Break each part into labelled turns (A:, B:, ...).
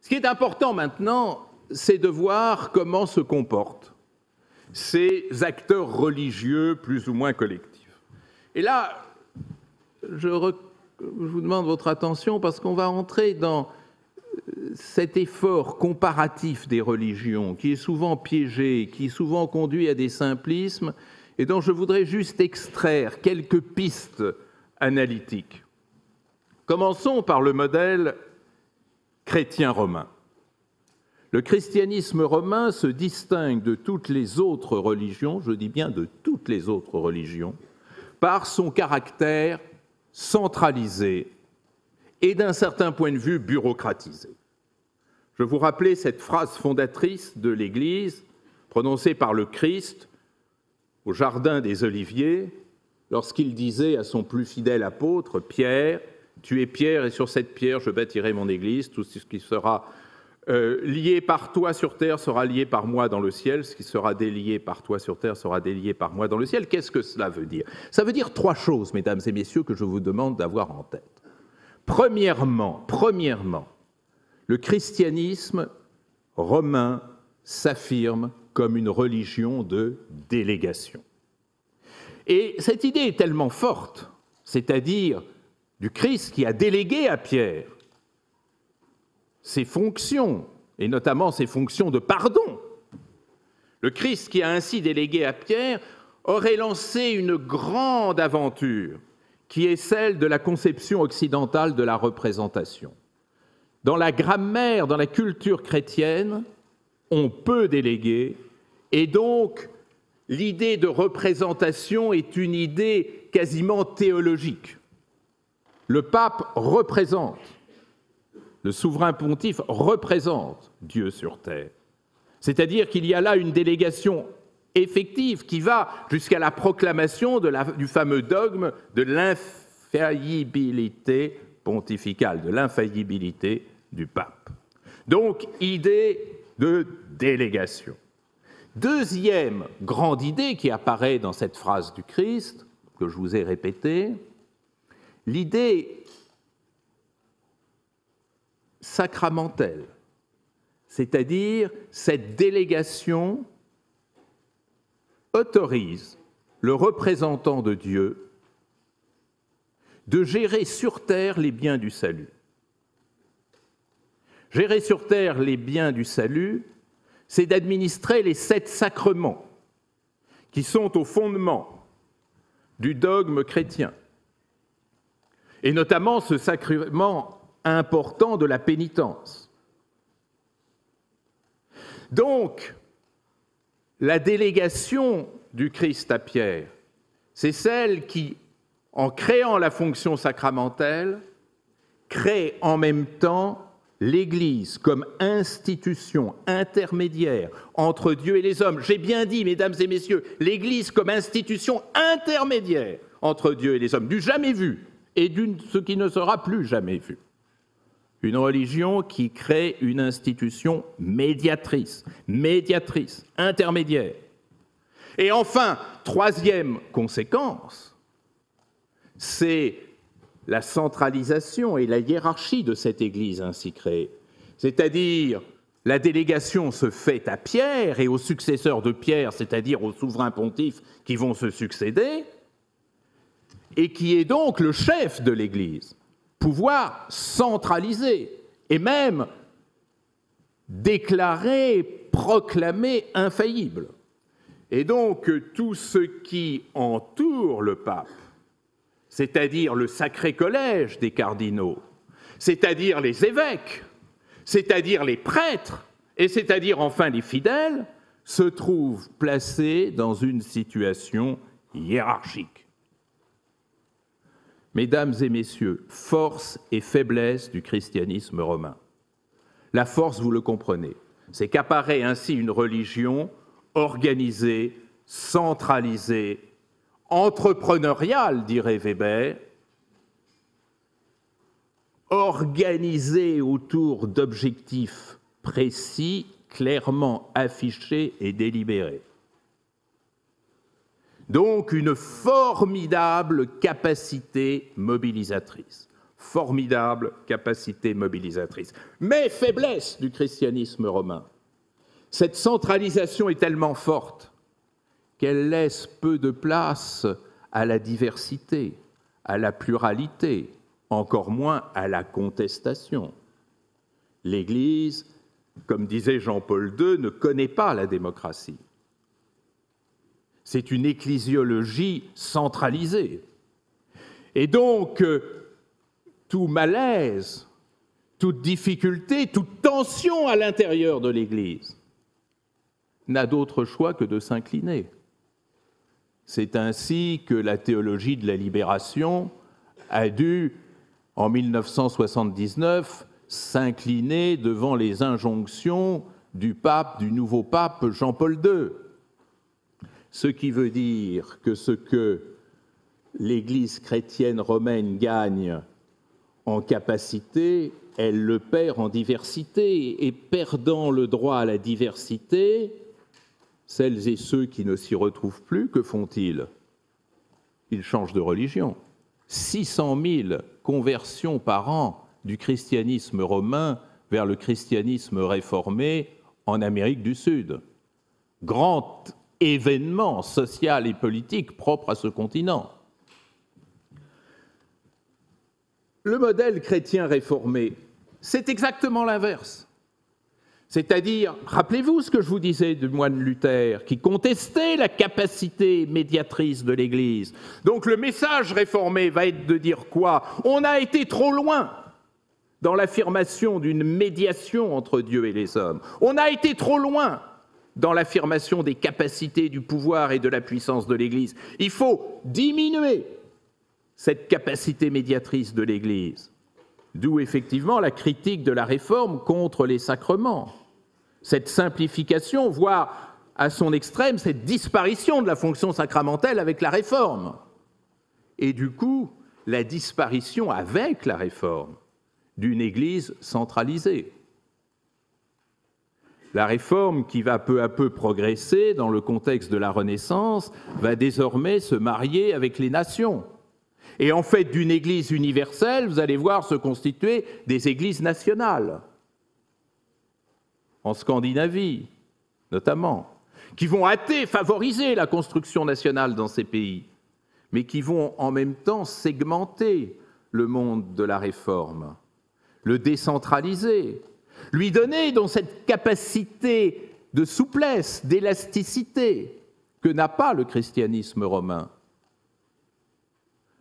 A: Ce qui est important maintenant, c'est de voir comment se comportent ces acteurs religieux plus ou moins collectifs. Et là, je vous demande votre attention parce qu'on va entrer dans cet effort comparatif des religions qui est souvent piégé, qui souvent conduit à des simplismes et dont je voudrais juste extraire quelques pistes analytiques. Commençons par le modèle chrétien romain. Le christianisme romain se distingue de toutes les autres religions, je dis bien de toutes les autres religions, par son caractère centralisé et d'un certain point de vue bureaucratisé. Je vous rappelais cette phrase fondatrice de l'Église, prononcée par le Christ au Jardin des Oliviers, lorsqu'il disait à son plus fidèle apôtre, Pierre, tu es Pierre et sur cette pierre je bâtirai mon Église, tout ce qui sera lié par toi sur terre sera lié par moi dans le ciel, ce qui sera délié par toi sur terre sera délié par moi dans le ciel. Qu'est-ce que cela veut dire? Ça veut dire trois choses, mesdames et messieurs, que je vous demande d'avoir en tête. Premièrement, le christianisme romain s'affirme comme une religion de délégation. Et cette idée est tellement forte, c'est-à-dire du Christ qui a délégué à Pierre ses fonctions, et notamment ses fonctions de pardon. Le Christ qui a ainsi délégué à Pierre aurait lancé une grande aventure qui est celle de la conception occidentale de la représentation. Dans la grammaire, dans la culture chrétienne, on peut déléguer, et donc l'idée de représentation est une idée quasiment théologique. Le pape représente, le souverain pontife représente Dieu sur terre. C'est-à-dire qu'il y a là une délégation effective qui va jusqu'à la proclamation du fameux dogme de l'infaillibilité pontificale, de l'infaillibilité du pape. Donc, idée de délégation. Deuxième grande idée qui apparaît dans cette phrase du Christ, que je vous ai répétée, l'idée sacramentelle, c'est-à-dire cette délégation autorise le représentant de Dieu de gérer sur terre les biens du salut. Gérer sur terre les biens du salut, c'est d'administrer les 7 sacrements qui sont au fondement du dogme chrétien, et notamment ce sacrement important de la pénitence. Donc, la délégation du Christ à Pierre, c'est celle qui, en créant la fonction sacramentelle, crée en même temps l'Église comme institution intermédiaire entre Dieu et les hommes. J'ai bien dit, mesdames et messieurs, l'Église comme institution intermédiaire entre Dieu et les hommes, du jamais vu et ce qui ne sera plus jamais vu. Une religion qui crée une institution médiatrice, intermédiaire. Et enfin, troisième conséquence, c'est la centralisation et la hiérarchie de cette Église ainsi créée. C'est-à-dire, la délégation se fait à Pierre et aux successeurs de Pierre, c'est-à-dire aux souverains pontifes qui vont se succéder, et qui est donc le chef de l'Église. Pouvoir centralisé et même déclaré, proclamé infaillible. Et donc tout ce qui entoure le pape, c'est-à-dire le sacré collège des cardinaux, c'est-à-dire les évêques, c'est-à-dire les prêtres, et c'est-à-dire enfin les fidèles, se trouvent placés dans une situation hiérarchique. Mesdames et messieurs, force et faiblesse du christianisme romain. La force, vous le comprenez, c'est qu'apparaît ainsi une religion organisée, centralisée, entrepreneuriale, dirait Weber, organisée autour d'objectifs précis, clairement affichés et délibérés. Donc une formidable capacité mobilisatrice. formidable capacité mobilisatrice. Mais faiblesse du christianisme romain, cette centralisation est tellement forte qu'elle laisse peu de place à la diversité, à la pluralité, encore moins à la contestation. L'Église, comme disait Jean-Paul II, ne connaît pas la démocratie. C'est une ecclésiologie centralisée. Et donc, tout malaise, toute difficulté, toute tension à l'intérieur de l'Église n'a d'autre choix que de s'incliner. C'est ainsi que la théologie de la libération a dû, en 1979, s'incliner devant les injonctions du nouveau pape Jean-Paul II. Ce qui veut dire que ce que l'Église chrétienne romaine gagne en capacité, elle le perd en diversité, et perdant le droit à la diversité, celles et ceux qui ne s'y retrouvent plus, que font-ils? Ils changent de religion. 600 000 conversions par an du christianisme romain vers le christianisme réformé en Amérique du Sud. Grand événement social et politique propre à ce continent. Le modèle chrétien réformé, c'est exactement l'inverse. C'est-à-dire, rappelez-vous ce que je vous disais du moine Luther, qui contestait la capacité médiatrice de l'Église. Donc le message réformé va être de dire quoi? On a été trop loin dans l'affirmation d'une médiation entre Dieu et les hommes. On a été trop loin dans l'affirmation des capacités, du pouvoir et de la puissance de l'Église. Il faut diminuer cette capacité médiatrice de l'Église. D'où effectivement la critique de la réforme contre les sacrements. Cette simplification, voire à son extrême, cette disparition de la fonction sacramentelle avec la réforme. Et du coup, la disparition avec la réforme d'une Église centralisée. La réforme qui va peu à peu progresser dans le contexte de la Renaissance va désormais se marier avec les nations. Et en fait, d'une Église universelle, vous allez voir se constituer des églises nationales, en Scandinavie notamment, qui vont favoriser la construction nationale dans ces pays, mais qui vont en même temps segmenter le monde de la réforme, le décentraliser, lui donner dans cette capacité de souplesse, d'élasticité que n'a pas le christianisme romain,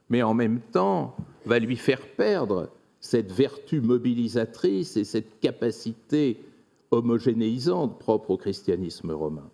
A: mais en même temps va lui faire perdre cette vertu mobilisatrice et cette capacité homogénéisante propre au christianisme romain.